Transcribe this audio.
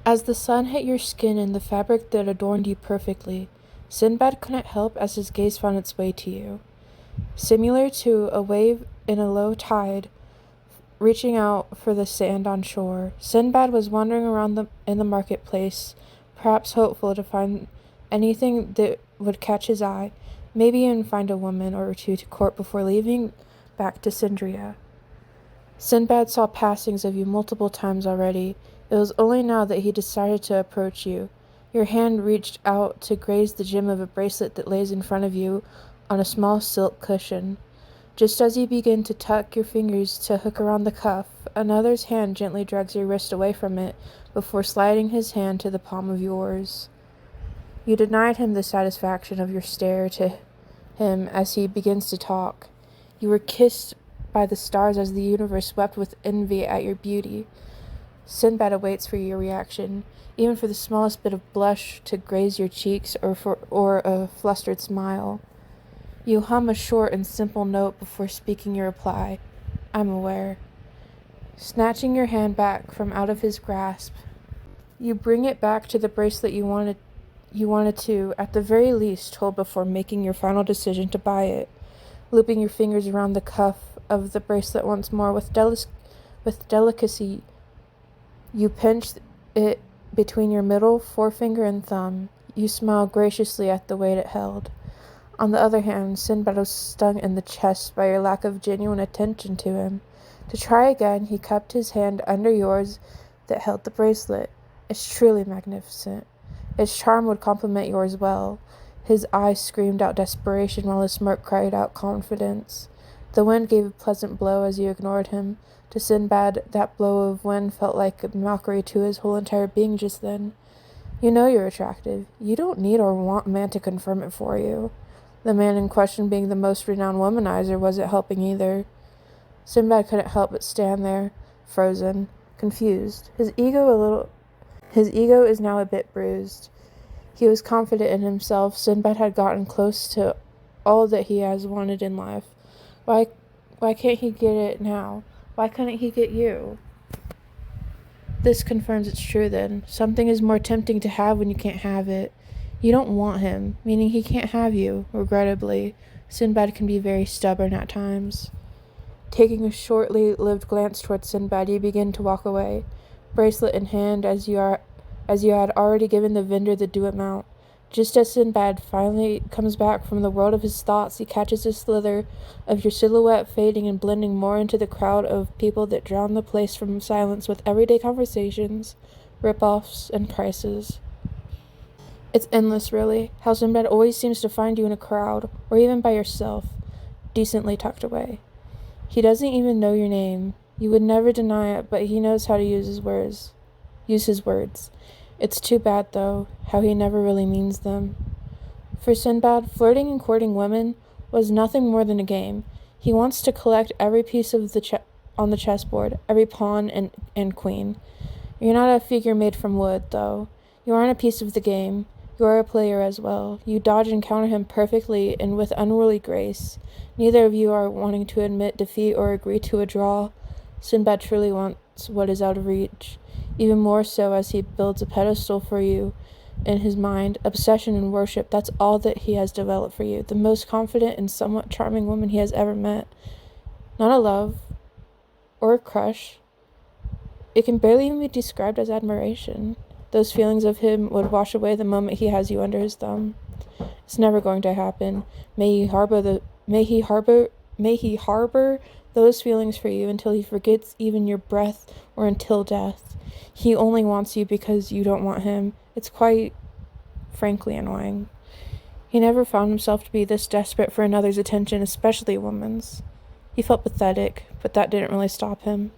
As the sun hit your skin and the fabric that adorned you perfectly, Sinbad couldn't help as his gaze found its way to you. Similar to a wave in a low tide reaching out for the sand on shore, Sinbad was wandering around in the marketplace, perhaps hopeful to find anything that would catch his eye, maybe even find a woman or two to court before leaving back to Sindria. Sinbad saw passings of you multiple times already. It was only now that he decided to approach you. Your hand reached out to graze the gem of a bracelet that lays in front of you on a small silk cushion. Just as you begin to tuck your fingers to hook around the cuff, another's hand gently drags your wrist away from it before sliding his hand to the palm of yours. You denied him the satisfaction of your stare to him as he begins to talk. You were kissed by the stars as the universe wept with envy at your beauty. Sinbad awaits for your reaction, even for the smallest bit of blush to graze your cheeks or a flustered smile. You hum a short and simple note before speaking your reply. I'm aware. Snatching your hand back from out of his grasp, you bring it back to the bracelet you wanted to, at the very least, hold before making your final decision to buy it. Looping your fingers around the cuff of the bracelet once more with delicacy, you pinch it between your middle forefinger and thumb. You smile graciously at the weight it held. On the other hand, Sinbad was stung in the chest by your lack of genuine attention to him. To try again, he cupped his hand under yours that held the bracelet. It's truly magnificent. Its charm would complement yours well. His eyes screamed out desperation while his smirk cried out confidence. The wind gave a pleasant blow as you ignored him. To Sinbad, that blow of wind felt like a mockery to his whole entire being just then. You know you're attractive. You don't need or want a man to confirm it for you. The man in question, being the most renowned womanizer, wasn't helping either. Sinbad couldn't help but stand there, frozen, confused. His ego is now a bit bruised. He was confident in himself. Sinbad had gotten close to all that he has wanted in life. Why can't he get it now? Why couldn't he get you? This confirms it's true then. Something is more tempting to have when you can't have it. You don't want him, meaning he can't have you, regrettably. Sinbad can be very stubborn at times. Taking a shortly-lived glance towards Sinbad, you begin to walk away, bracelet in hand, as you had already given the vendor the due amount. Just as Sinbad finally comes back from the world of his thoughts, he catches a slither of your silhouette fading and blending more into the crowd of people that drown the place from silence with everyday conversations, rip-offs, and prices. It's endless, really, how Sinbad always seems to find you in a crowd, or even by yourself, decently tucked away. He doesn't even know your name. You would never deny it, but he knows how to use his words. It's too bad, though, how he never really means them. For Sinbad, flirting and courting women was nothing more than a game. He wants to collect every piece of on the chessboard, every pawn and queen. You're not a figure made from wood, though. You aren't a piece of the game. You are a player as well. You dodge and counter him perfectly and with unruly grace. Neither of you are wanting to admit defeat or agree to a draw. Sinbad truly wants what is out of reach, even more so as he builds a pedestal for you in his mind. Obsession and worship, that's all that he has developed for you. The most confident and somewhat charming woman he has ever met. Not a love or a crush. It can barely even be described as admiration. Those feelings of him would wash away the moment he has you under his thumb. It's never going to happen. May he harbor those feelings for you until he forgets even your breath or until death. He only wants you because you don't want him. It's quite, frankly, annoying. He never found himself to be this desperate for another's attention, especially a woman's. He felt pathetic, but that didn't really stop him.